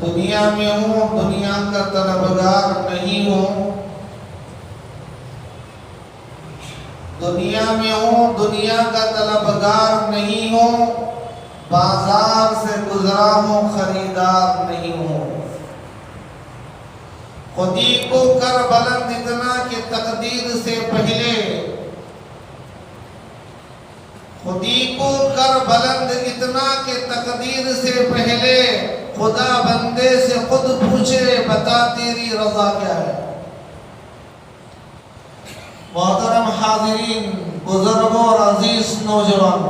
दुनिया में हूँ दुनिया का तलबगार नहीं हूँ दुनिया में हूँ दुनिया का तलबगार नहीं हूँ बाजार से गुजरा हूँ खरीदार नहीं हूँ खुदी को कर बुलंद इतना कि तकदीर से पहले खुदी को कर बुलंद इतना कि तकदीर से पहले खुदा बंदे से खुद पूछे बता तेरी रजा क्या है। मोहतरम हाज़िरीन बुजुर्गों और अजीज नौजवान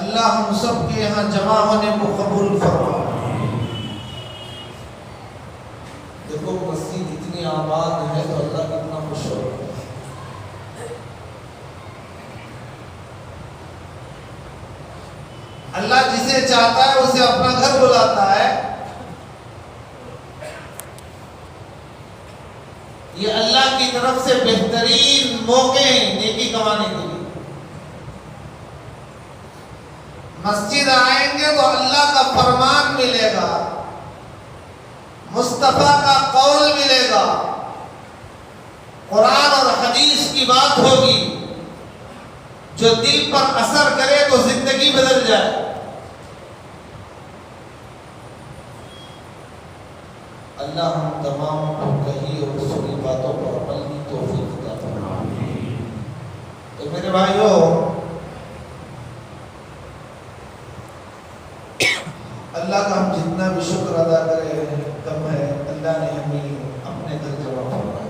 अल्लाह हम सब के यहाँ जमा होने को कबूल फरमाए। देखो मस्जिद इतनी आबाद है तो अल्लाह कितना खुश हो। अल्लाह जिसे चाहता है उसे अपना घर बुलाता है। ये अल्लाह की तरफ से बेहतरीन मौके नेकी कमाने के लिए। मस्जिद आएंगे तो अल्लाह का फरमान मिलेगा, मुस्तफा का कौल मिलेगा, कुरान और हदीस की बात होगी जो दिल पर असर करे तो जिंदगी बदल जाए। अल्लाह हम तमाम को कही और सुनी बातों पर अमल की तौफीक अता फरमाए। तो मेरे भाइयों अल्लाह का हम जितना भी शुक्र अदा करें कम है। अल्लाह ने हमें अपने घर जमा फरमाया।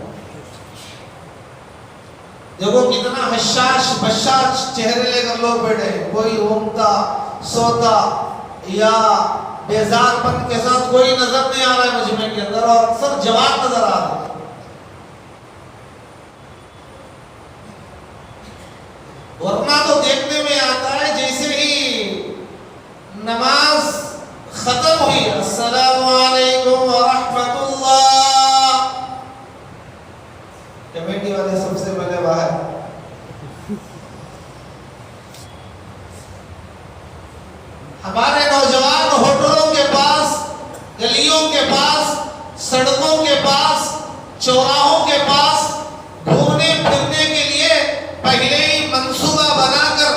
देखो कितना हशाश बशाश चेहरे लेकर लोग बैठे, कोई ऊँगता सोता या बेजारपन के साथ कोई नजर नहीं आ रहा है मजमे के अंदर, और अक्सर जवान नजर आ रहे हैं। वरना तो देखने में आता है जैसे ही नमाज हुई, अस्सलामु अलैकुम व रहमतुल्लाह। कमेटी वाले सबसे पहले बाहर। हमारे नौजवान होटलों के पास, गलियों के पास, सड़कों के पास, चौराहों के पास घूमने फिरने के लिए पहले ही मंसूबा बनाकर,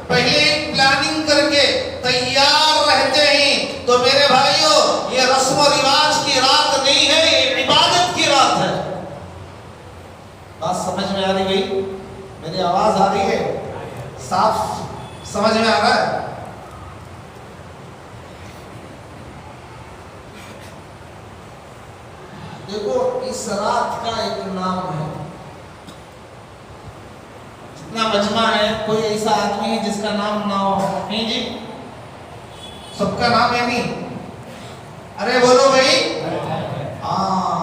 पहले ही प्लानिंग करके तैयार रहते हैं। तो मेरे भाइयों, ये रस्म और रिवाज की रात नहीं है, ये इबादत की रात है। बात समझ में आ रही भाई? मेरी आवाज आ रही है? साफ समझ में आ रहा है? देखो, इस रात का एक नाम है। जितना मजमा है, कोई ऐसा आदमी है जिसका नाम ना हो? नहीं जी, सबका नाम है नहीं? अरे बोलो भाई। हाँ,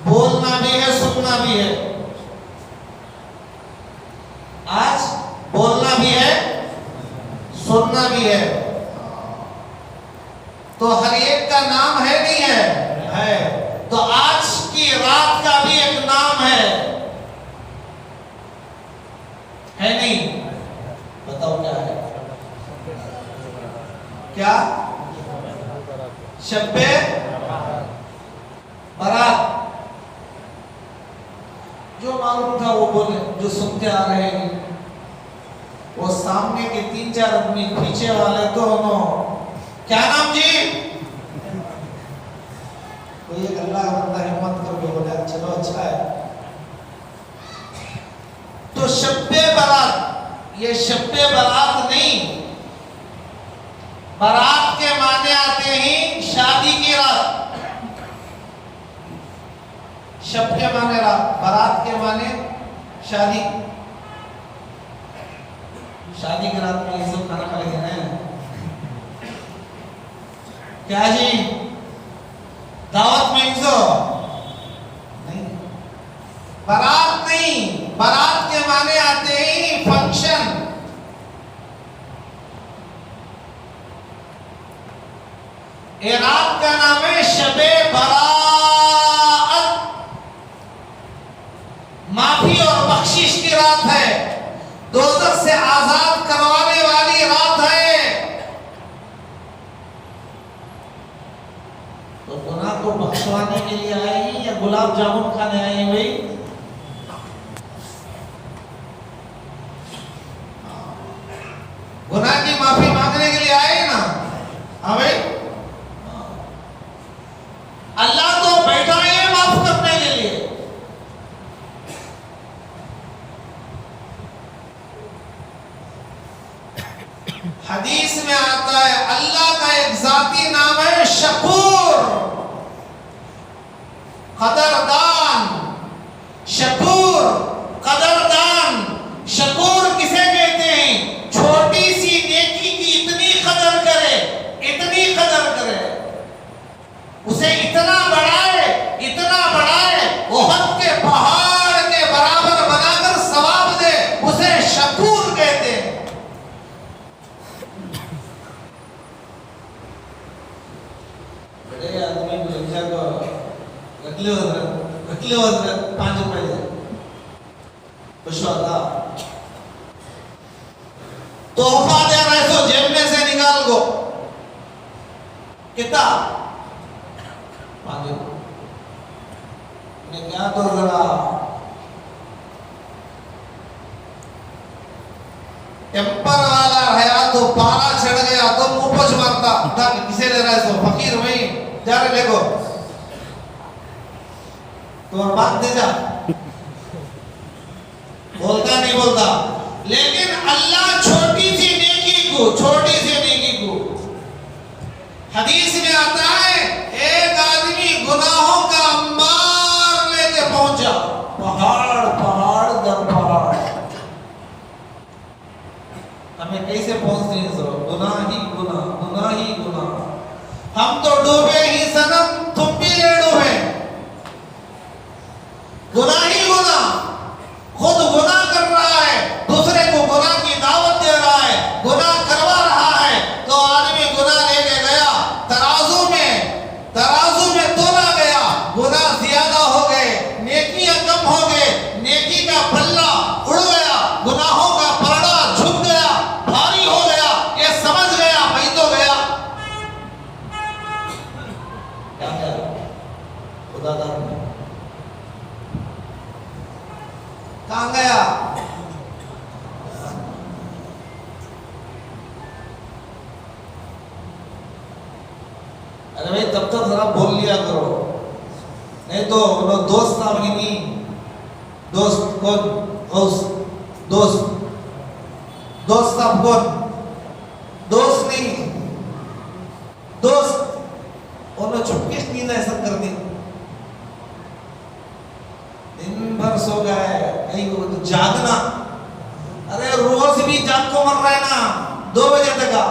बोलना भी है, सुनना भी है। आज बोलना भी है, सुनना भी है। तो हर एक का नाम है नहीं है? है। तो आज की रात का भी एक नाम है नहीं? बताओ क्या है? क्या? शब्बे बारात। जो मालूम था वो बोले, जो सुनते आ रहे हैं। वो सामने के 3-4 आदमी, पीछे वाले तो क्या नाम जी? कोई एक अल्लाह का बंदा हिम्मत करके बोला, चलो अच्छा है। तो शब्बे बारात, ये शब्बे बारात नहीं, बारात के माने आते हैं शादी की रात। शब के माने रात, बारात के माने शादी। शादी की रात में ये सब खाना खा लेंगे ना? क्या जी? दावत में इंसो नहीं, बारात नहीं। बारात के माने आते हैं फंक्शन। ये रात का नाम है शबे बरात। माफी और बख्शिश की रात है, दोज़ख से आजाद करवाने वाली रात है। तो गुनाह को बख्शवाने के लिए आए हैं या गुलाब जामुन खाने आए हैं भाई? गुनाह की माफी मांगने के लिए आए ना? हाँ भाई। अल्लाह तो बैठा है माफ करने के लिए। हदीस में आता है, अल्लाह का एक जाती नाम है शकूर, कदरदान। शकूर, कदरदान। शकूर किसे कहते हैं? छोटी सी नेकी की इतनी कदर करे, इतनी कदर करे, उसे इतना बढ़ाए, इतना बढ़ाए, ओहद के पहाड़ के बराबर बनाकर सवाब दे, उसे शकूर कहते हैं। बड़े आदमी को लिखा को रखले 5 रुपए दे खुशवादा तोहफा दे रहे सो जेब में से निकाल को कितना 5 रुपए ने क्या तो जरा टेम्पर वाला है तो पारा चढ़ गया तो मुंह पोछ मारता था। किसे दे रहा है सो? फकीर वही जा रहे देखो तो बात दे जा, बोलता नहीं बोलता। लेकिन अल्लाह छोटी सी नेकी को, छोटी सी नेकी को, हदीस में आता है एक आदमी गुनाहों का अंबार लेके पहुंचा, पहाड़ पहाड़ दर पहाड़। हमें कैसे पहुंचते हैं सो? गुनाह ही गुनाह, गुनाह ही गुनाह। हम तो डूबे ही सनम, तुम भी ले डूबे। गुनाह ही गुनाह, खुद गुनाह कर रहा है, दूसरे को गुनाह की दावत दे रहा है, गुनाह करवा रहा है। तो आदमी गुनाह लेके गया, तराजू में क्या गया खुदादार में, कहां गया? अरे भाई तब तक जरा बोल लिया करो, नहीं तो दोस्त था नहीं, दोस्त कौन? दोस्त दोस्त साहब कौन? दोस्त नहीं, दोस्त उन्होंने चुपके से नींद ऐसा कर दी, दिन भर सो गए, कहीं को तो जागना, अरे रोज भी जाग को मर रहा है ना 2 बजे तक का।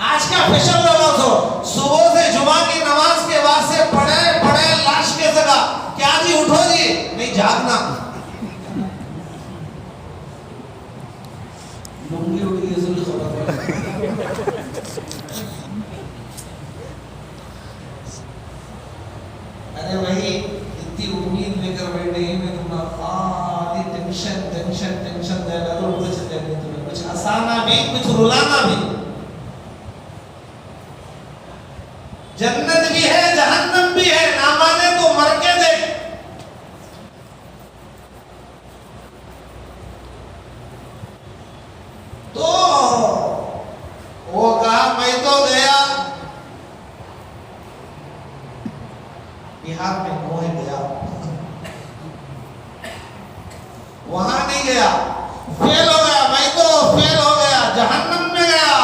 आज का फैशन लगा तो सुबह से जुमा की नमाज के बाद से पढ़े लाश के जगह क्या जी उठो जी, नहीं जागना, लुंगी उड़ गई इसलिए खबर। अरे वही इतनी उम्मीद लेकर बैठे ही मैं तुम्हारा खाली टेंशन टेंशन टेंशन देगा तो कुछ देने तुम्हें कुछ हंसाना भी कुछ रुलाना भी, जन्नत भी है जहन्नम भी है, ना माने तो मर के देख। तो वो कहा मैं तो गया बिहार में, मोहे गया वहां नहीं गया, फेल हो गया, मैं तो फेल हो गया, जहन्नम में गया।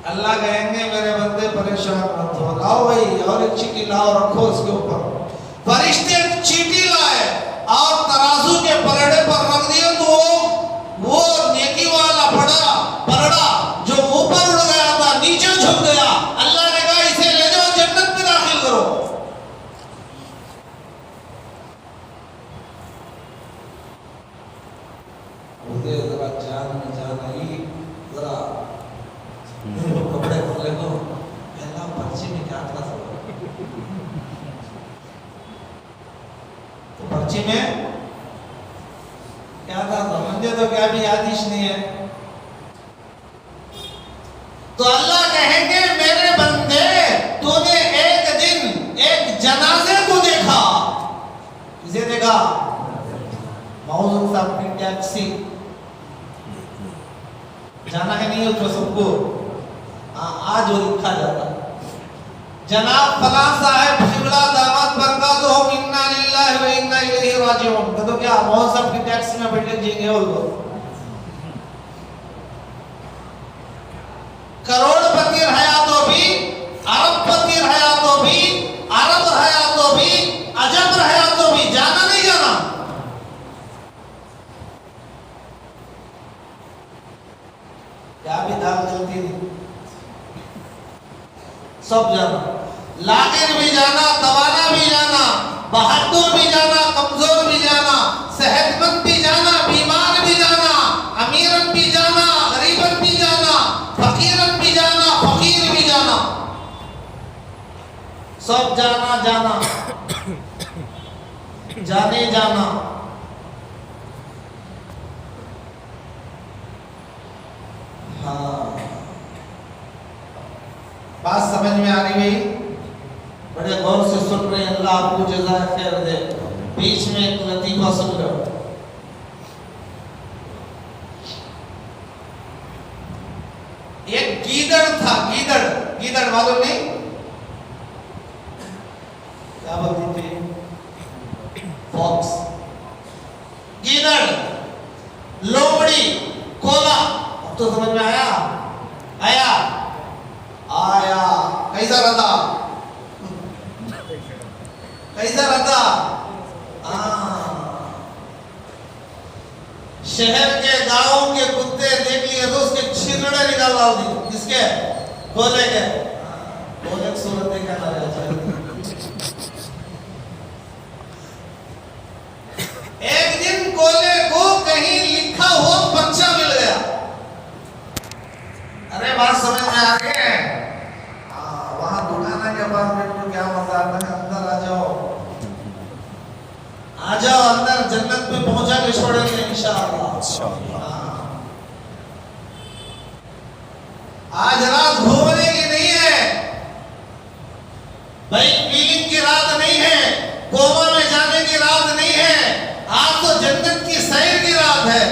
अल्लाह कहेंगे मेरे बंदे परेशान मत हो, लाओ भाई और एक चीटी लाओ रखो उसके ऊपर। फरिश्ते चीटी लाए और तराजू के पलड़े पर रख दिए तो वो नेकी वाला पलड़ा जो ऊपर उड़ गया था नीचे झुक गया। अल्लाह ने कहा इसे ले जाओ जन्नत में दाखिल करो। मुझे जरा जान आई जरा कपड़े खोले को पहला पर्ची में क्या था सब, तो पर्ची में क्या था समझे तो क्या भी यादिश नहीं है। तो अल्लाह कहेंगे मेरे बंदे तूने एक दिन एक जनाजे को देखा, किसे देखा? मौजूद साहब की टैक्सी, जाना है नहीं उसमें सबको, आज वो लिखा जाता जनाब फलां साहब शिमला दामद बरकातहू हो इन्ना लिल्लाहि व इन्ना इलैहि राजिऊन। तो क्या मोहन साहब की टैक्सी में बैठे जाएंगे वो लोग? करोड़पति रहा तो भी, अरबपति रहा तो भी, अरब रहा तो भी, अजब रहा तो भी, जाना नहीं जाना? क्या भी दाल गलती नहीं, सब जाना, लागिर भी जाना, तवाना भी जाना, बहादुर भी जाना, कमजोर भी जाना, सेहतमंद भी जाना, बीमार भी जाना, अमीरन भी जाना, गरीबन भी जाना, फकीरन भी जाना, फकीर भी जाना, सब जाना जाना जाने जाना। हाँ बात समझ में आ रही भाई? बड़े गौर से सुन रहे हैं, अल्लाह आपको जज़ाए खैर दे। बीच में एक लतीफा सुन लो। एक गीदड़ था, गीदड़ मालूम नहीं क्या बोलती थी? फॉक्स, गीदड़, लोमड़ी, कोला। अब तो समझ में आया? कैसा रहता? शहर के गांव के कुत्ते देख लिए तो उसके छिलड़े निकाल डाल दी, किसके? कोले के। कोले की सूरत देखा ना एक दिन कोले को कहीं लिखा हुआ पर्चा मिल गया। अरे बात समझ में आ रही है? वहां दुकाना के पास बैठो, क्या मजा आता है। अंदर आ जाओ अंदर, जन्नत में पहुंचा के छोड़ेंगे इंशाअल्लाह। आज रात घूमने की नहीं है, भाई फीलिंग की रात नहीं है, कोमा में जाने की रात नहीं है, आज तो जन्नत की सैर की रात है,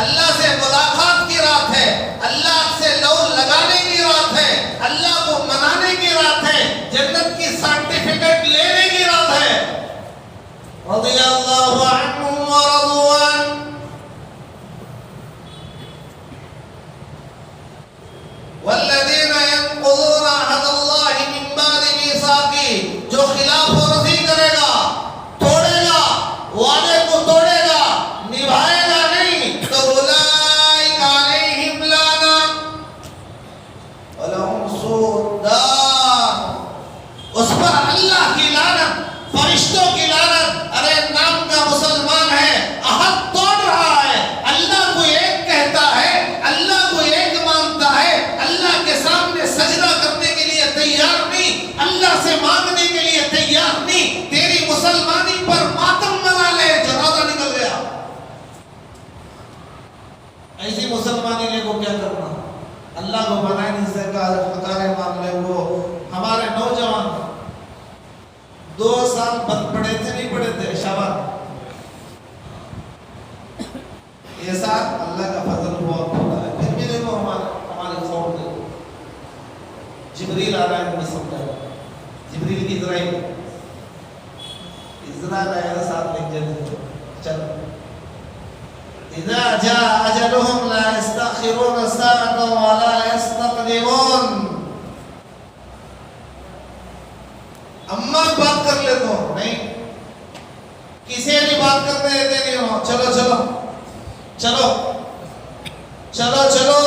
अल्लाह से मुलाकात की रात है, अल्लाह से लौ लगाने की रात है, अल्लाह को मनाने की रात है, जन्नत की सर्टिफिकेट लेने की रात है। रज़ियल्लाहु अन्हुम व रज़ू अन्हु। वल्लज़ीना यनक़ुज़ूना अहदल्लाहि मिन बादि मीसाक़ी, जो खिलाफ वर्जी करेगा, तोड़ेगा, वादे को तोड़ेगा, निभाएगा नहीं, तो उलाइका अलैहिम लाना व लहुम सू'द-दार, उस पर अल्लाह की लानत, फरिश्तों की लानत। अरे नाम का मुसलमान है, अहद तोड़ रहा है, अल्लाह को एक कहता है, अल्लाह को एक मानता है, अल्लाह के सामने सजदा करने के लिए तैयार नहीं, अल्लाह से मांगने के लिए तैयार नहीं, तेरी मुसलमानी पर मातम मना ले, जनाजा निकल गया। ऐसी मुसलमानी ले को क्या करना, अल्लाह को बनाए नहीं सका, हकारे मामले को। हमारे नौजवान 2 साल बंद पड़े थे, नहीं पड़े थे शाबाश, ये साल अल्लाह का फजल बहुत बड़ा है। फिर भी देखो हमारे कौम देखो, जिब्रील आ रहा है, हमें समझाएगा, जिब्रील की इज़राइल आया साथ लेके चल, इज़ा जा अजलुहुम ला यस्तखिरून साअतन व ला यस्तक़दिमून। अम्मा बात कर ले तो नहीं, किसी भी बात करने देते नहीं हो, चलो चलो चलो चलो चलो।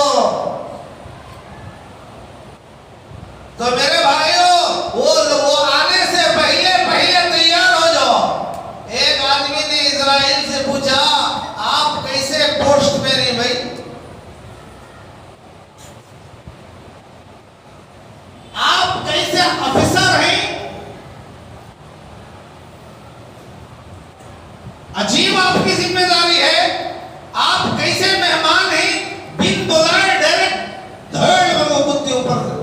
तो मेरे भाइयों, वो आने से पहले पहले तैयार हो जाओ। एक आदमी ने इज़राइल से पूछा, आप कैसे पोस्ट में नहीं भाई, आप कैसे ऑफिसर हैं, अजीब आपकी जिम्मेदारी है, आप कैसे मेहमान हैं, बिन बुलाए डायरेक्ट धड़ में बुद्धि ऊपर से,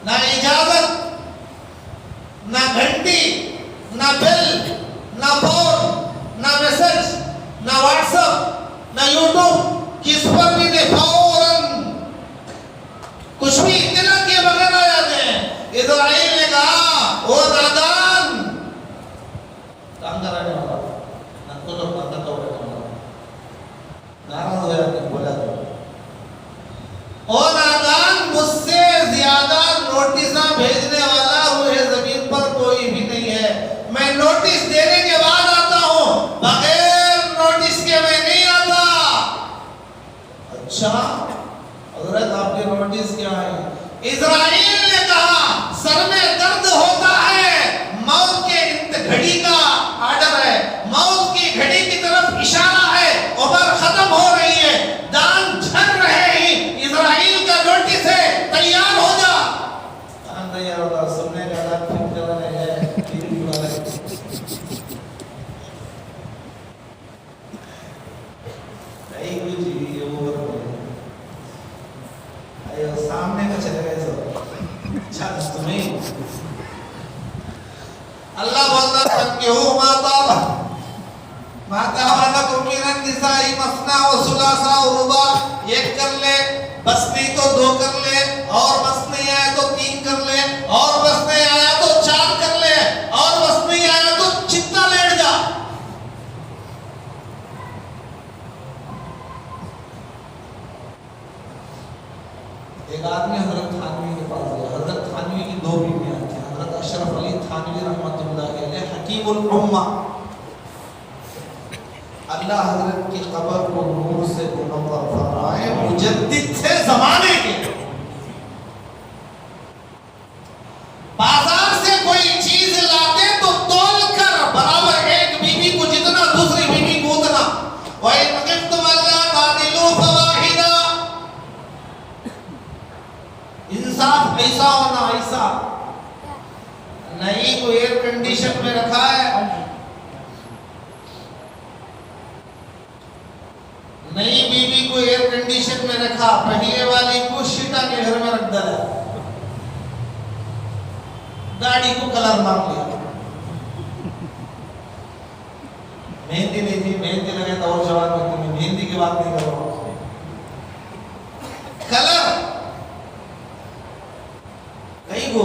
ना इजाजत, ना घंटी, ना बेल, ना फोन, ना मैसेज, ना व्हाट्सएप, ना यूट्यूब, किस पर भी नहीं, फौरन कुछ भी इत्तला किए बगैर आ जाते हैं। इज़राइल ने कहा, ओ नादान, काम कराने वाला ना तो लोग बंदा तो नाराज हो जाते, बोला तो ओ नादान, मुझसे ज्यादा नोटिसा भेजने वाला हुए जमीन पर कोई भी नहीं है। मैं नोटिस देने के बाद आता हूं, बगैर नोटिस के मैं नहीं आता। अच्छा हजरत, आपके नोटिस क्या है? इज़राइल ने कहा, सर में दर्द होता है, मौत के घड़ी का आर्डर है, मौत की घड़ी की तरफ इशारा है, उम्र खत्म हो रही है, दान झड़ रहे हैं, इज़राइल का नोटिस है, तैयार हो जा। तैयार होगा, सुनने का आदत ठीक जगह है, नहीं कुछ ये वो आयो सामने का चले गए सब। अच्छा तुम्हें अल्लाह बोलता है कि हो माता वाला को मिनन निसाई मसना व सुलासा व रुबा, एक कर ले, बस नहीं तो 2 कर ले, और बस नहीं आया तो 3 कर ले, और बस नहीं आया तो 4 कर ले, और बस नहीं आया तो चित्ता लेट जा। एक आदमी हजरत थानवी के पास गया। हजरत थानवी की 2 बीवियां थी, हजरत अशरफ अली थानवी रहमतुल्लाह अलैह हकीमुल उम्मा। अल्लाह हजरत की कब्र को नूर से मुनव्वर फरमाए, मुजद्दिद थे जमाने के। बाजार से कोई चीज लाते तो तोल कर बराबर एक बीवी को जितना दूसरी बीवी को उतना। वही नक़िफ़्तुम अल्ला तादिलू फवाहिदा, इंसाफ ऐसा होना, ऐसा नहीं। को एयर कंडीशन में रखा है, नई बीवी को एयर कंडीशन में रखा, पहले वाली को शीटा के घर में रख दिया। दाढ़ी को कलर मांग लिया। मेहंदी नहीं थी, मेहंदी लगे तो और जवान होती, मैं मेहंदी की बात नहीं कर रहा हूँ। कलर कहीं को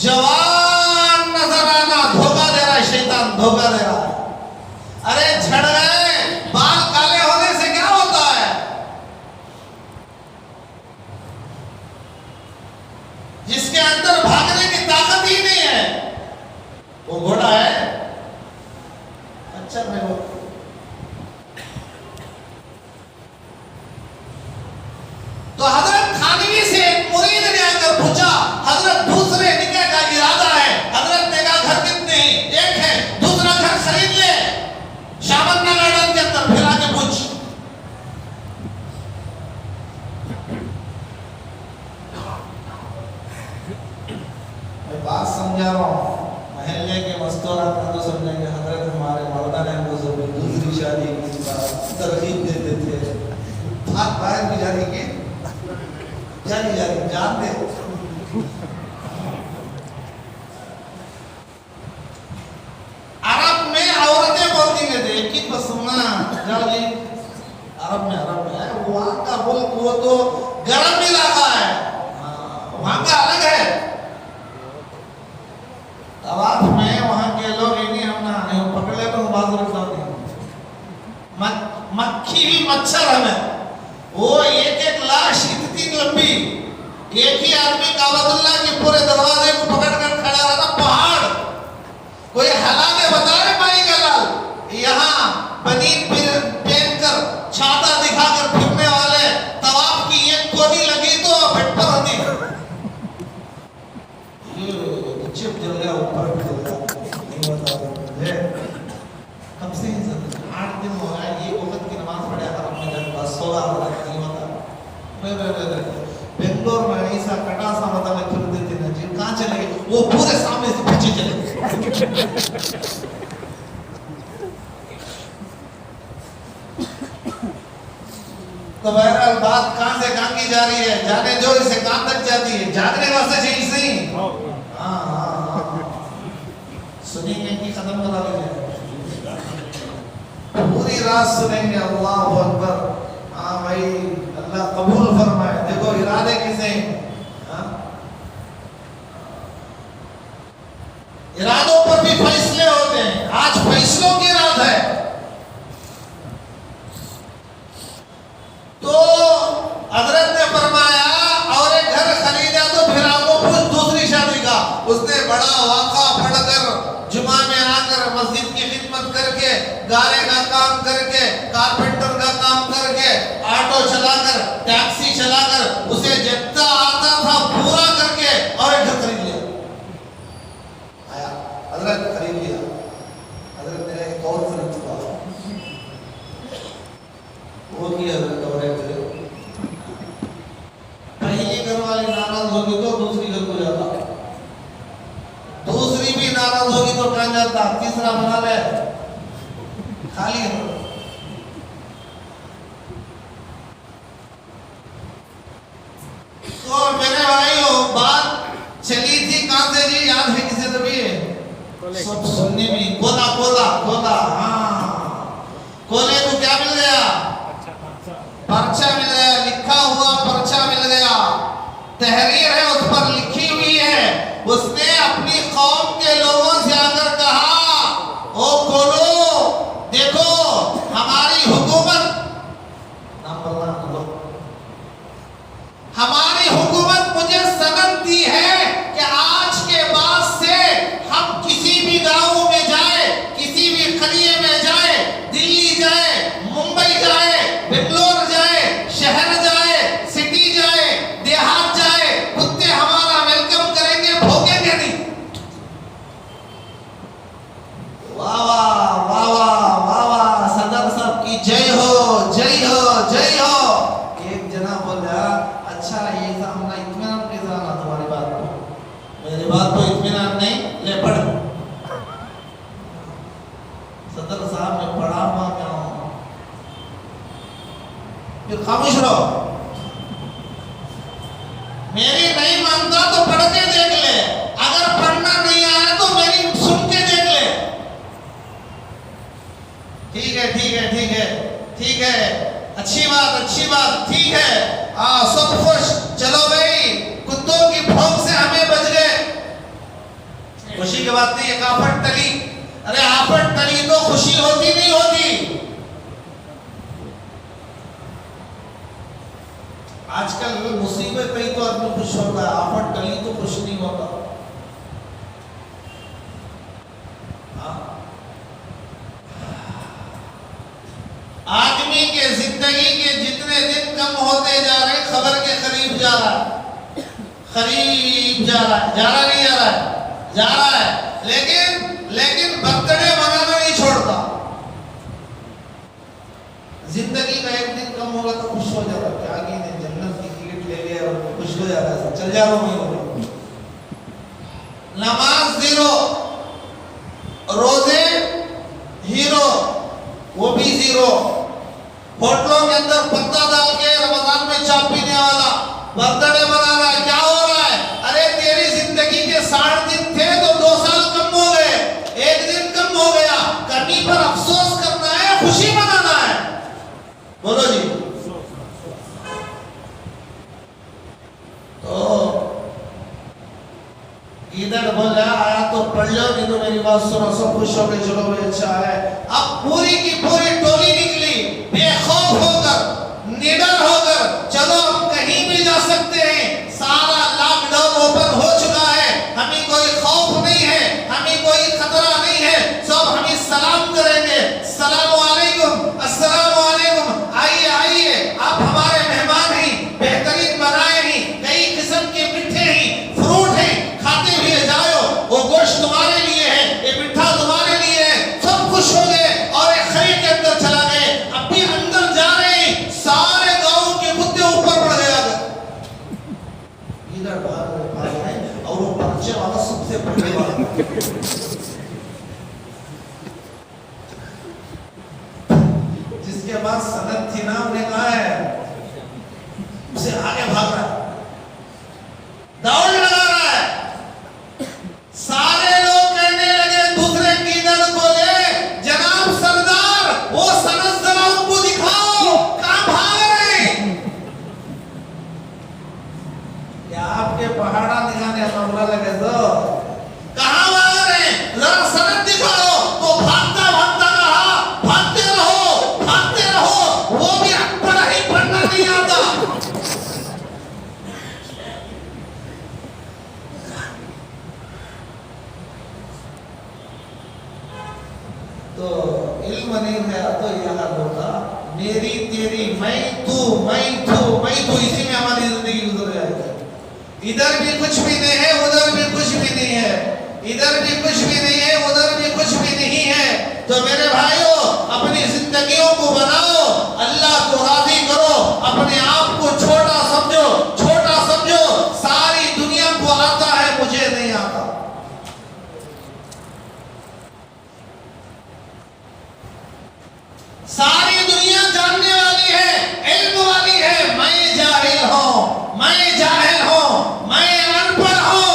जवान नजर आना धोखा दे रहा है, शैतान धोखा दे रहा है। अरे झड़ गए, बाल काले होने से क्या होता है? जिसके अंदर भागने की ताकत ही नहीं है वो घोड़ा है। अच्छा मैं वो तो हजरत थानवी से एक मुरीद ने आकर पूछा, हजरत दूसरे निकाह का इरादा है। हजरत ने कहा घर कितने हैं? एक है, दूसरा घर खरीद ले शामन्ना गार्डन के अंदर, फिर आके पूछ। मैं बात समझा रहा हूँ, महल्ले के मस्तूरात तो समझेंगे हजरत हमारे मौलाना ने हमको जब दूसरी शादी की तरकीब देते थे, हाथ बाहर भी जाने के जानी जानते अरब में औरतें बोलती रहती है कि बस सुनना जाओ जी, अरब में वहाँ का मुल्क वो तो गर्म इलाका है, वहाँ का अलग है। तवाफ में वहाँ के लोग इन्हीं हम ना पकड़ ले तो बाजू रखता मक्खी भी मच्छर हमें, वो एक लाश इतनी लंबी, एक ही आदमी काबतुल्लाह के पूरे दरवाजे को पकड़ कर खड़ा रहा। पहाड़ कोई हला के बता रहे भाई का लाल, यहाँ बनीन पहनकर छाता दिखाकर फिरने वाले तवाफ की एक कोनी लगी तो भट्टा होती, चिप जल गया, ऊपर भी जल गया, नहीं बता मुझे कब से 8 दिन हो गया ये वक्त की नमाज पढ़े अपने घर बस होगा नहीं होता। बेंगलोर में ऐसा कटा सा मतलब फिर देते ना जी, कहाँ चले गए? वो पूरे सामने से पीछे चले गए। तो बहरहाल बात कहाँ से कहाँ की जा रही है, जाने जो इसे कहाँ तक जाती है, जागने वास्ते चाहिए सही। सुनेंगे कि खत्म करा लेंगे, पूरी रात सुनेंगे। अल्लाह अकबर। हाँ भाई अल्लाह कबूल फरमाए। देखो इरादे किसे, इरादों पर भी फैसले होते हैं। आज फैसलों की रात है। तो हजरत ने फरमाया और एक घर खरीदा तो फिर आपको कुछ दूसरी शादी का। उसने बड़ा वाक़ा पढ़कर जुमा में आकर मस्जिद की खिदमत करके, गारे का काम करके, कारपेंटर का काम करके, ऑटो चलाकर, टैक्सी चलाकर, उसे जितना आता था पूरा करके और एक घर खरीद लिया। आया हजरत खरीद लिया, हजरत ने एक और खरीद चुका वो की हजरत और एक पहली घर वाली नाराज होगी तो दूसरी घर को जाता, दूसरी भी नाराज होगी तो कहाँ जाता, तीसरा बना ले खाली है। तो मेरे भाइयों बात चली थी कहाँ से जी, याद है किसे? तभी सब सुनने में कोला कोला कोला, हाँ कोले को क्या मिल गया? पर्चा मिल गया, लिखा हुआ पर्चा मिल गया, तहरीर है उस पर लिखी हुई है। उसने अपनी कौम के लोगों से आकर कहा, ओ कोलो देखो हमारी हुकूमत, नाम बोलना, हमारी हुकूमत मुझे सनद दी है कि आज के बाद से हम किसी भी गांव में जाए, किसी भी करिए में जाए, दिल्ली जाए, मुंबई जाए, बेंगलोर जाए, शहर जाए, सिटी जाए, देहात जाए, कुत्ते हमारा वेलकम करेंगे, भोगेंगे नहीं। वाह वाह वाह वाह वाह वाह, सदर साहब की जय हो जय हो जय हो। एक जना बोला, अच्छा ये सामना इत्मीनान के जाना तुम्हारी बात को, मेरी बात को इत्मीनान नहीं ले पढ़। सदर साहब ने पढ़ा हुआ क्या हूं, फिर खामोश रहो। मेरी नहीं मानता तो पढ़ के देख ले। अगर पढ़ना नहीं आया तो मेरी सुन के देख ले। ठीक है ठीक है ठीक है ठीक है, अच्छी बात, ठीक है, सब खुश। चलो भाई, कुत्तों की भौंक से हमें बच गए। खुशी की बात नहीं, एक आफत टली। अरे आफत टली तो खुशी होती नहीं होती। आजकल मुसीबत पे तो आदमी खुश होता है, आफत टली तो खुश नहीं होता। आदमी के जिंदगी के जितने दिन कम होते जा रहे, खबर के करीब जा रहा है, करीब जा रहा है, जा रहा नहीं जा रहा है, जा रहा है। लेकिन बर्थडे मनाना नहीं छोड़ता। जिंदगी का एक दिन कम होगा तो खुश हो जाता है, आगे ने जन्नत की टिकट ले लिया और खुश हो जाता है, चल जा रहा हूं। नमाज जीरो, रोजे हीरो, वो भी जीरो। होटलों के अंदर पत्ता डाल के रमजान में चाय पीने वाला बर्थडे मना रहा है। क्या हो रहा है? अरे तेरी जिंदगी के 60 दिन थे तो 2 साल कम हो गए, 1 दिन कम हो गया। कमी पर अफसोस करना है, खुशी मनाना है। बोलो जी। तो इधर बोला आया तो पढ़ लो, नहीं तो मेरी बात सुनो, सब खुश हो गए, चलो भाई अच्छा है। अब पूरी की पूरी टोली निकली, बेखौफ होकर, निडर होकर, चलो हम कहीं भी जा सकते हैं, सारा लॉकडाउन ओपन हो चुका है, हमें कोई खौफ नहीं है, हमें कोई खतरा नहीं है, सब हमें सलाम करेंगे, सलाम वालेकुम, अस्सलाम वालेकुम, आइए आइए, आप हमारे मेहमान हैं, बेहतरीन बनाए हैं, कई किस्म के मीठे हैं, फ्रूट हैं, खाते हुए जाओ, वो गोश्त तुम्हारे लिए है, ये मिठा तुम्हारे लिए है। सब खुश हो गए और एक खरीद के अंदर चला गए। अब भी अंदर जा रहे हैं, सारे गांव के मुद्दे ऊपर बढ़ गया, इधर भाग रहे और वो पर्चे वाला सबसे पहले वाला जिसके पास सनद थी ना, हमने कहा है उसे आगे भाग रहा है, दौड़ लगा रहा है। सारे लोग कहने लगे दूसरे कीदर को ले, जनाब सरदार वो सनद जरा उनको दिखाओ, कहां भाग रहे हैं? क्या आपके पहाड़ा दिखाने मामला लगे तो कहां भाग रहे हैं? जरा सनद दिखाओ। तो भागता भागता कहा, भागते रहो, वो भी अकबर ही पढ़ना नहीं आता। तो इल्म नहीं है तो यहाँ होगा मेरी तेरी, मैं तू, इसी में हमारी जिंदगी गुजर जाएगी। इधर भी कुछ भी नहीं है, उधर भी कुछ भी नहीं है, इधर भी कुछ भी नहीं है, उधर भी कुछ भी नहीं है। तो मेरे भाइयों, अपनी जिंदगियों को बनाओ, अल्लाह को राजी करो, अपने आप को छोटा समझो। सारी दुनिया को आता है, मुझे नहीं आता। सारी दुनिया जानने वाली है, इल्म वाली है, मैं जाहिल हूं, मैं अनपढ़ हूं।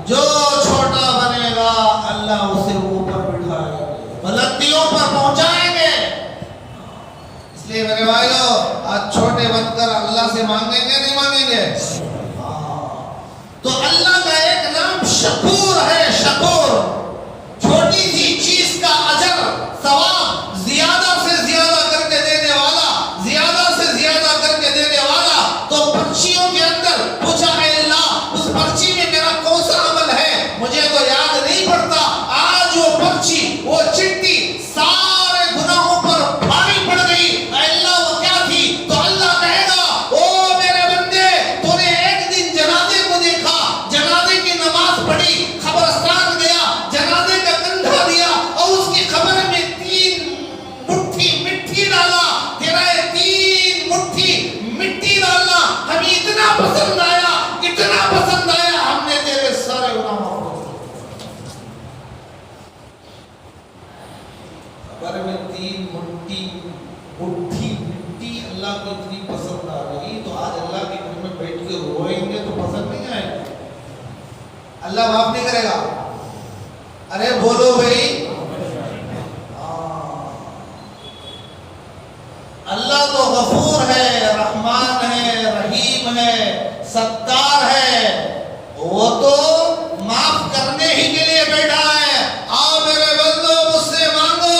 जो छोटा बनेगा अल्लाह उसे ऊपर बिठाएगा, बुलंदियों पर पहुंचाएंगे। इसलिए मेरे भाइयों, आज छोटे बनकर अल्लाह से मांगेंगे नहीं मांगेंगे? तो अल्लाह का एक नाम शकूर है, शकूर। छोटी सी चीज का अजर सवाब ज्यादा से ज्यादा करके देने वाला, ज्यादा से ज्यादा करके देने वाला। तो पर्चियों के अंदर पूछा है अल्लाह, उस पर्ची में मेरा कौन सा अमल है, मुझे तो याद नहीं पड़ता। आज वो पर्ची, वो चिट्ठी सारे गुनाहों पर भारी पड़ गई। अल्लाह वो क्या थी? तो अल्लाह कहेगा, ओ मेरे बंदे, तूने एक दिन जनाजे को देखा, जनाजे की नमाज पढ़ी, खबरस्तान गया, जनाजे का कंधा दिया और उसकी खबर में 3 मुट्ठी मिट्टी डाला। तेरा 3 मुट्ठी मिट्टी डालना हमें इतना पसंद आया, हमने तेरे सारे गुनाहों को खबर में 3 मुट्ठी उठी मिट्टी अल्लाह को इतनी पसंद आ रही, तो आज अल्लाह के घर में बैठ के रोएंगे तो पसंद नहीं आएगा, अल्लाह माफ नहीं करेगा। अरे बोलो भाई, अल्लाह तो गफूर है, रहमान है, रहीम है, सत्तार है, वो तो माफ करने ही के लिए बैठा है। आओ मेरे बंदो मुझसे मांगो,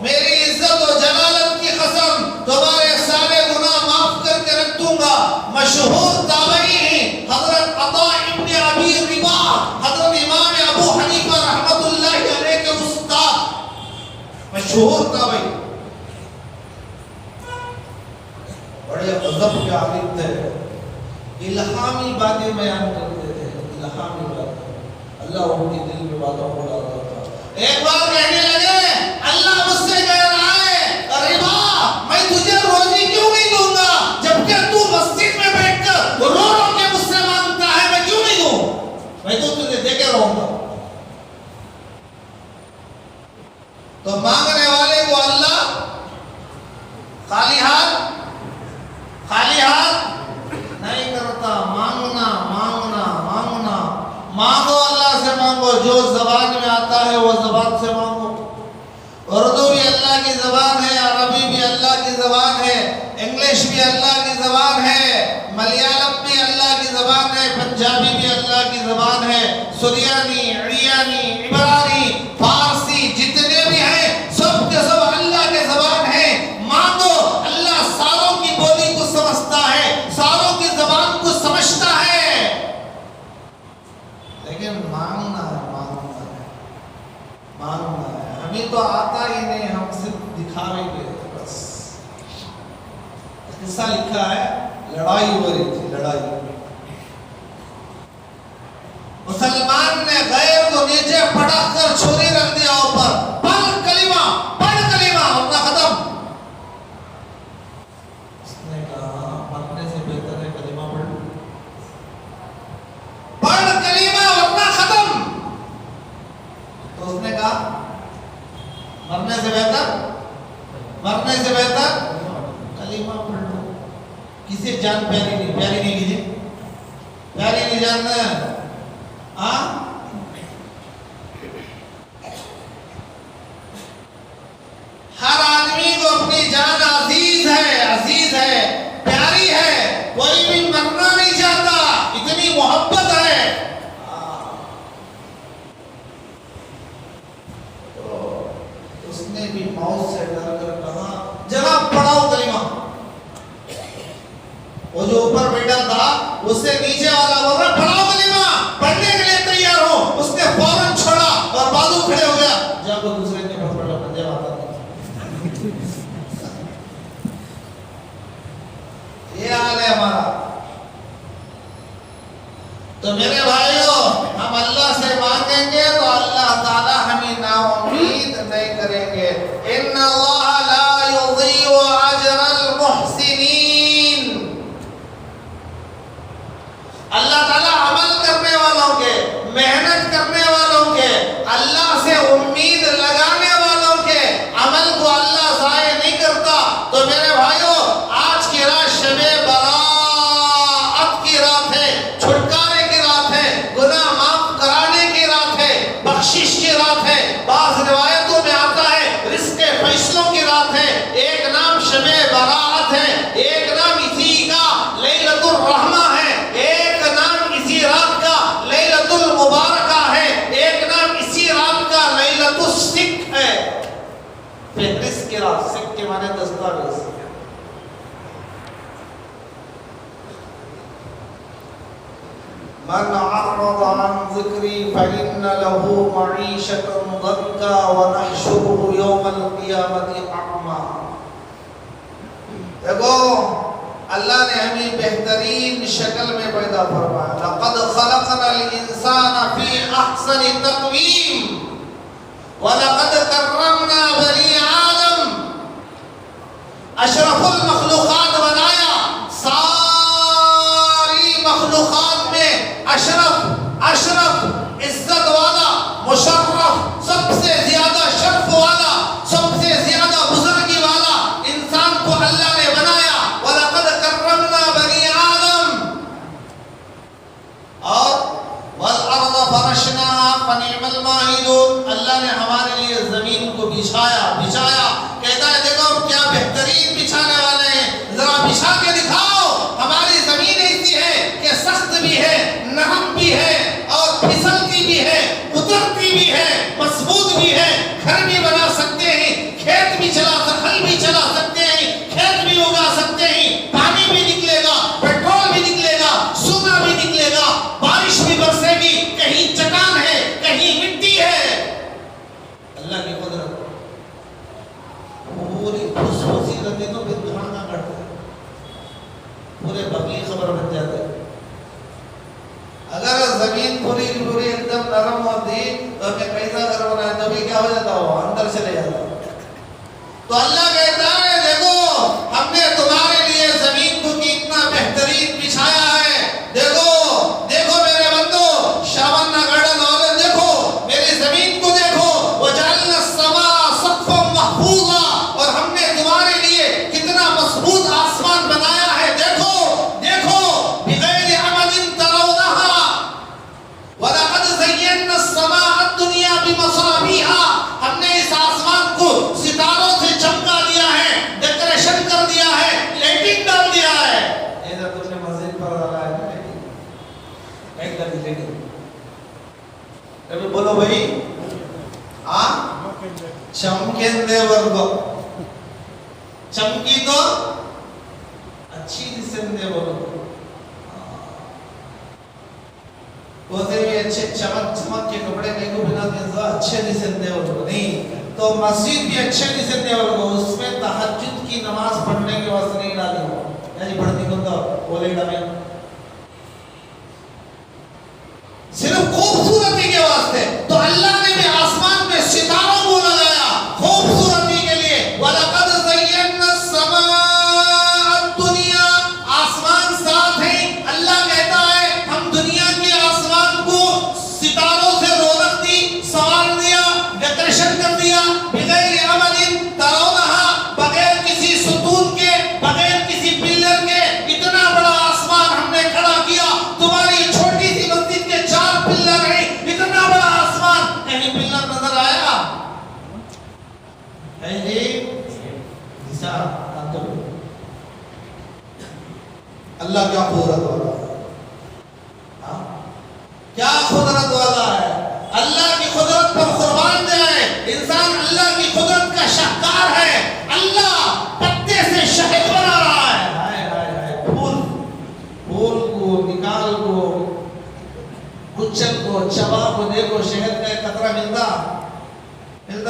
मेरी इज्जत और जलालत की कसम तुम्हारे सारे गुनाह माफ करके रख दूंगा। मशहूर ताबई हजरत अता इब्न अबी रिबा, हजरत इमाम अबू हनीफा रहमतुल्लाहि अलैह के उस्ताद, मशहूर ताबई, बड़े गजब के आलिम थे, इल्हामी बातें बयान करते थे, इल्हामी बातें, अल्लाह उनके दिल में बातों को डालता था। एक बार कहने लगे, अल्लाह मुझसे कह रहा है, रिबा मैं तुझे रोजी क्यों नहीं दूंगा, जबकि तू मस्जिद में बैठकर रो रो के मुझसे मांगता है, मैं क्यों नहीं दूं, मैं तो तुझे देके रहूंगा। तो मांगने वाले को अल्लाह खाली हाथ नहीं करता। मांगना मांगना मांगना, मांगो अल्लाह से मांगो, जो जबान में आता है वो जबान से मांगो। उर्दू भी अल्लाह की जबान है, अरबी भी अल्लाह की जबान है, इंग्लिश भी अल्लाह की जबान है, मलयालम भी अल्लाह की जबान है, पंजाबी भी अल्लाह की जबान है, सुरियानी, अरियानी, इब्रानी, फारसी जितने भी हैं सब के सब अल्लाह के जबान है। मांगो, अल्लाह सारों की बोली को समझता है, सारों की जबान को समझता है, लेकिन मांगना है, मांगना है, मांगना है। हमें तो आता ही नहीं, हम सिर्फ दिखावेंगे बस। किस्सा लिखा है, लड़ाई हो रही थी, लड़ाई, मुसलमान ने गैर को नीचे पटक कर छुरी रख दिया ऊपर, पढ़ कलिमा अपना खत्म। उसने कहा मरने से बेहतर है कलिमा पढ़ कलिमा अपना खत्म। तो उसने कहा मरने से बेहतर कलिमा पढ़ लो। किसी जान प्यारी नहीं कीजिए, प्यारी नहीं जानना। हर आदमी को अपनी जान अजीज है, प्यारी है, कोई भी मरना नहीं चाहता, इतनी मोहब्बत है। तो उसने भी मौत से डर कर कहा, जनाब पढ़ाओ कलिमा। वो जो ऊपर बैठा था उससे नीचे वाला बोल रहा पढ़ाओ कलिमा, पढ़ने के लिए तैयार हो। उसने फौरन छोड़ा और बाजू खड़े हो गया, जब वो दूसरे ने पकड़ा पंजाब आता था। ये हाल है हमारा। तो मेरे भाइयों, हम अल्लाह से मांगेंगे तो अल्लाह ताला हमें नाउम्मीद नहीं करेंगे। इन्नल्लाह ला युज़ीउ अजरल मुहसिनीन। अल्लाह ताला अमल करने वालों के, मेहनत करने वालों के, अल्लाह से उम्मीद लगाने वालों के अमल को अल्लाह ज़ाया नहीं करता। तो मेरे भाइयों, आज की रात शबे बराअत की रात है, छुटकारे की रात है, गुनाह माफ कराने की रात है, बख्शिश की रात है। बाज़ रिवायतों में आता है रिज़्क़ के फैसलों की रात है। एक नाम शबे बराअत है, एक नाम इसी का लैलतुर रहमा है, एक नाम इसी रात का लैलतुल मुबारका है, एक नाम इसी रात का लैलतुस सिक है। फहरिस्त की रात, सिक के माने दस्तावेज। मन अअरद अन ज़िक्री फइन्न लहू मईशतन दंका व नहशुरुहु यौमल क़ियामति अअमा। देखो, अल्लाह ने हमें बेहतरीन शक्ल में पैदा फरमाया। लक़द ख़लक़नल इंसाना फ़ी अहसनि तक़वीम व लक़द कर्रमना बनी आदम। अशरफुल मखलूक़ात बनाया, सारी मखलूक़ात में अशरफ इज्जत वाला, मुशर्रफ, सबसे ज्यादा शर्फ वाला, सबसे ज्यादा बुजुर्गी वाला बेहतरीन बिछाने वाले हैं। जरा बिछा के दिखाओ। हमारी जमीन ऐसी है कि सख्त भी है, नरम भी है और फिसलती भी है, उतरती भी है, मजबूत भी है। घर भी बना सकते हैं, खेत भी हल भी चला सकते हैं, खेत भी उगा सकते हैं, पानी भी निकलेगा, पेट्रोल भी निकलेगा, सोना भी निकलेगा, बारिश भी बरसेगी। कहीं चट्टान है, कहीं मिट्टी है। अल्लाह की कुदरत पूरी खुशबूसी रहती तो फिर खाना करते पूरे बकली खबर बन जाते। अगर जमीन पूरी पूरी एकदम नरम होती तो हमें कैसा घर बनाया तो भी क्या हो जाता हो, अंदर चले जाता। तो अल्लाह कहता है देखो हमने तुम्हारे लिए जमीन को कितना बेहतरीन बिछाया है। देखो देखो मेरे बंदो, शाबाना गार्डन और देखो मेरी जमीन को देखो। वजअलना समा सक़फ़न महफूज़ा, और हमने तुम्हारे लिए कितना मजबूत आसमान बनाया है। देखो देखो बिग़ैरि अमदिन तरौनहा वलक़द ज़य्यना अस्समाअ अद-दुनिया बिमसाबिहा, हमने इस आसमान को सितारों से चमका दिया है, डेकोरेशन कर दिया है, लाइटिंग डाल दिया है। इधर तुमने मस्जिद पर डाला है लाइट कर दी लाइटिंग। अभी बोलो भाई आ चमकेंदे वर्गो चमकी तो अच्छी दिसेंदे बोलो। वैसे भी अच्छे चमक चमक के कपड़े नहीं को बिना तो अच्छे दिसेंदे बोलो नहीं तो मस्जिद भी अच्छे दिसेंदे बोलो। उसमें तहज्जुद की नमाज पढ़ने के वास्ते नहीं डाली हो यानी पढ़ती को तो बोले डाले सिर्फ खूबसूरती के वास्ते। तो अल्लाह ने भी आसमान में सितारों को लगाया खूबसूरती के लिए। वलक़द ज़य्यना अस्समाअ अद-दुनिया, आसमान साथ है। अल्लाह कहता है हम दुनिया के आसमान को सितारों से रौनक दी, संवार दिया, डेकोरेशन कर दिया। बिग़ैरि अमदिन तरौनहा, बगैर किसी सुतून के, बगैर किसी पिलर के इतना बड़ा आसमान हमने खड़ा किया। तुम्हारी छोटी सी मस्जिद के 4 पिलर हैं, इतना बड़ा आसमान, कहीं पिलर नजर आया है जी? दिशा अल्लाह क्या कुदरत वाला है, क्या कुदरत वाला है। अल्लाह की कुदरत पर कुर्बान जाए इंसान। अल्लाह की कुदरत का शाहकार है। अल्लाह पत्ते से शहद बना रहा है। हाय हाय हाय, फूल फूल को निकाल को कुचल को चबा को देखो शहद का एक कतरा मिलता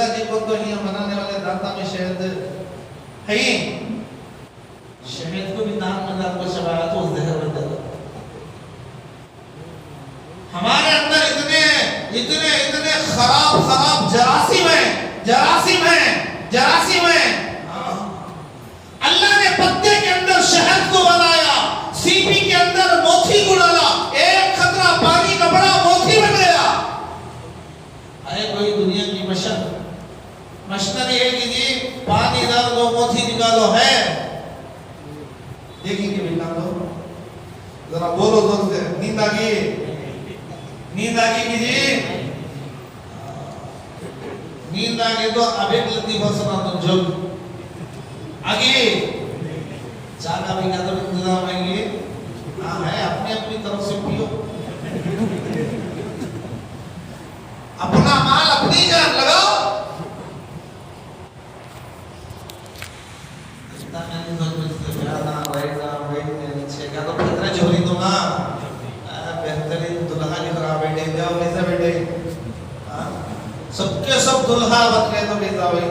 जी को तो यहाँ बनाने वाले दांता में शहद है ही। शहद को भी दांत में दांत को चबाया तो जहर बन जाता। हमारे अंदर इतने इतने इतने खराब जरासीम है। अल्लाह ने पत्ते के अंदर शहद को बनाया, सीपी के अंदर मोती को डाला, एक खतरा पानी का बड़ा मोती बन गया। अरे कोई दुनिया की मशीनरी है कि जी पानी डाल दो मोती निकालो है। देखिए कि निकालो जरा बोलो जोर से। नींद आ गई कि जी नींद आ गई तो अब एक लती बस सुना तुम जो आगे चाय का भी क्या तो इंतजाम है। हाँ है, अपने अपनी तरफ से पियो, अपना माल अपनी जान लगाओ। क्या तो कितना जोरी दूंगा बेहतरीन दुल्हा की तरह बैठे जाओ कैसे बैठे सबके सब दुल्हा बन गए तो कैसा भाई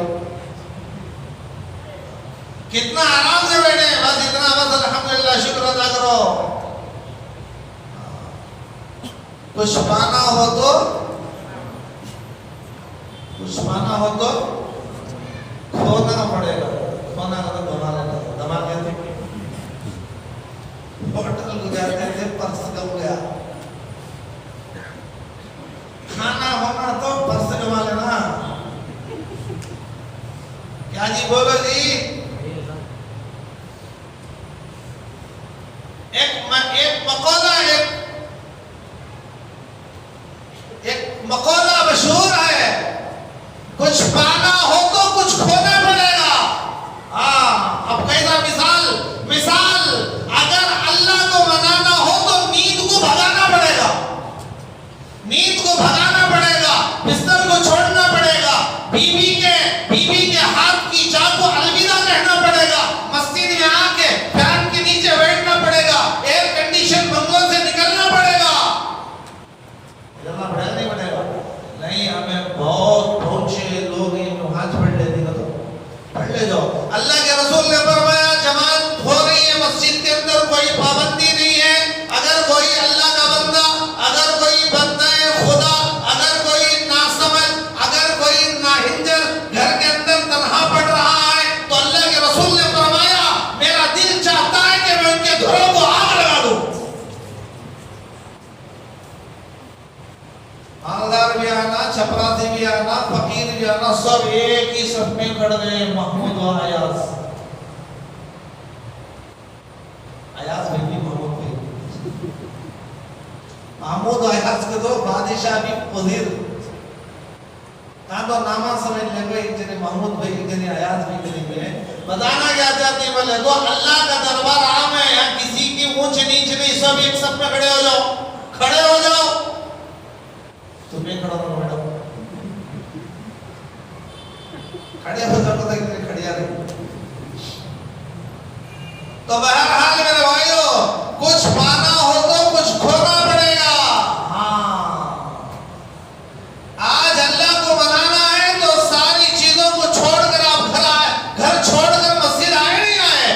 कितना आराम से बैठे। बस इतना बस अल्हम्दुलिल्लाह शुक्र अदा करो। कुछ पाना हो तो खोना पड़ेगा। खोना का तो दबा लेता दबा लेते होटल गुजारते थे पर्स गम गया। खाना होना तो पर्स गवा लेना। क्या जी बोलो जी? एक मकौला मशहूर है, कुछ पाना हो तो कुछ खोना पड़ेगा। हाँ पे जाओ। अल्लाह के रसूल ने फरमाया जमात हो रही है मस्जिद के अंदर, कोई पाबंदी नहीं है। अगर कोई अल्लाह का बंदा, अगर कोई बंदा खुदा, अगर कोई नासमझ, अगर कोई नाहिंजर घर के अंदर तन्हा पड़ रहा है तो अल्लाह के रसूल ने फरमाया मेरा दिल चाहता है कि मैं उनके घरों को आग लगा दूं। मालदार भी आना, छपरासी भी आना, फकीर भी आना, सब एक ही सफ में खड़ गए। महमूद और अयाज, अयाज भाई भी महमूद भाई, महमूद और अयाज के दो बादशाह भी वजीर ना तो नामा समझ लेंगे, एक जने महमूद भाई, एक जने अयाज भाई करेंगे। बताना क्या चाहते हैं बोले तो अल्लाह का दरबार आम है, यहाँ किसी की ऊंच नीच नहीं, सब एक सफ में खड़े हो जाओ, खड़े हो जाओ। तुम्हें खड़ा हो मैडम, खड़े हो जाओ, पता है खड़िया नहीं। तो बहरहाल मेरे भाइयों, कुछ पाना हो तो कुछ खोना पड़ेगा। हाँ, आज अल्लाह को मनाना है तो सारी चीजों को छोड़कर आप घर आए, घर छोड़कर मस्जिद आए नहीं आए,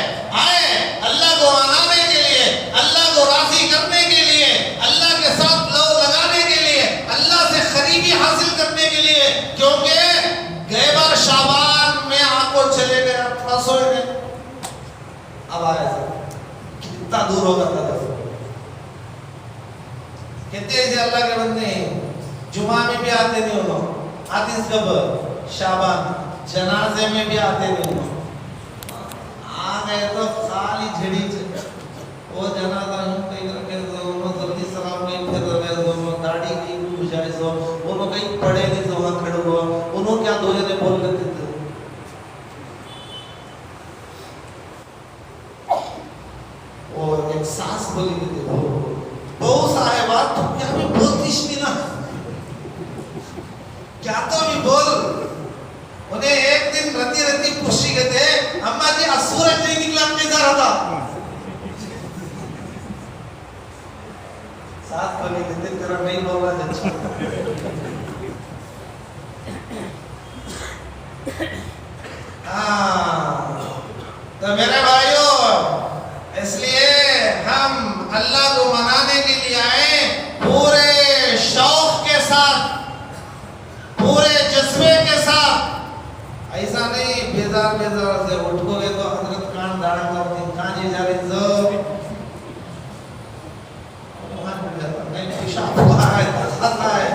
आए अल्लाह को मनाने के लिए, अल्लाह को राजी करने के लिए, अल्लाह के साथ लव लगाने के लिए, अल्लाह से करीबी हासिल करने के लिए। क्योंकि गए बार शाबान में आंखों चले गए, थोड़ा सोए गए, अब आए कितना दूर होगा था। कहते हैं अल्लाह के बंदे जुमा में भी आते नहीं हो, आतिश कब शाबान, जनाजे में भी आते नहीं हो, आ गए तो खाली झड़ी वो जनाजा कहीं रखे तो जल्दी सलाम नहीं फिर रहे तो दाढ़ी की गुजारिश हो, उन्होंने कहीं पड़े नहीं तो वहां खड़े हुआ, उन्होंने क्या दो जने बोल लेते थे। और एक सास बोली देते बहु साहेबा तुम क्या भी बोलतीश नहीं ना, क्या तो भी बोल। उन्हें एक दिन रती रती पुष्टि कहते अम्मा जी आज सूरज नहीं निकला, कैसा रहा था? सास बोली कहते तेरा नहीं बोल रहा अच्छा। तो मेरे भाइयों, इसलिए हम अल्लाह को मनाने के लिए आए पूरे शौक के साथ, पूरे जज्बे के साथ। ऐसा नहीं बेजार बेजार से उठोगे तो हजरत कान धारण करते कहाँ जी जा रही सब नहीं, पेशाब हुआ है, हंसा है,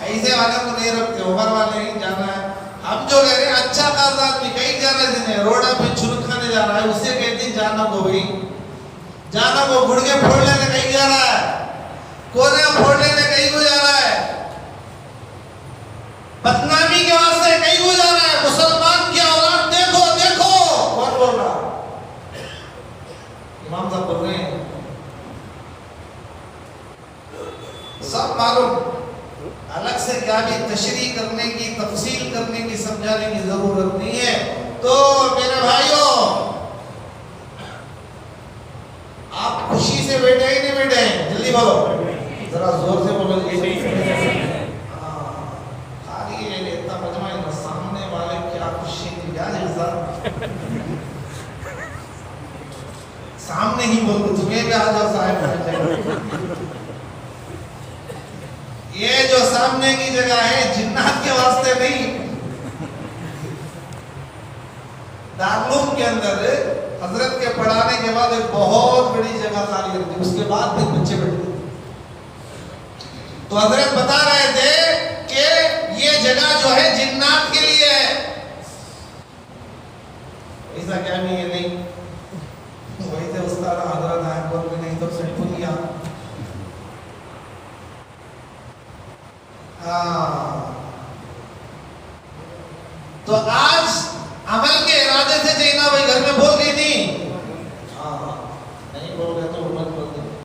ऐसे वाले को नहीं रखते, उम्र वाले ही जाना है। हम जो कह रहे हैं अच्छा खासा आदमी कहीं जाना है, रोडा पे चुरुक खाने जा रहा है, उससे कहते हैं जाना को भाई, जाना को गुड़गे फोड़ लेने कहीं जा रहा है, कोने फोड़ लेने कहीं को जा रहा है, बदनामी के वास्ते कहीं को जा रहा है। मुसलमान की औलाद देखो देखो, कौन बोल रहा? इमाम साहब बोल रहे हैं, सब मालूम, अलग से क्या भी तशरीह करने की, तफसील करने की, समझाने की जरूरत नहीं है। तो मेरे भाइयों, आप खुशी से बैठे ही नहीं बैठे हैं? जल्दी बोलो, जरा जोर से बोलो। खाली इतना मजमा है, सामने वाले क्या खुशी थी क्या जैसा सामने ही बोलो, तुम्हें भी आ जाओ साहब। ये जो सामने की जगह है जिन्नात के वास्ते नहीं, दारुल के अंदर हजरत के पढ़ाने के बाद एक बहुत बड़ी जगह खाली रहती, उसके बाद भी बच्चे बैठते। तो हजरत बता रहे थे कि ये जगह जो है जिन्नात के लिए है। ऐसा क्या नहीं है? नहीं, वही से उस्ताद हजरत आए बोल के नहीं तो सिर्फ किया। तो आज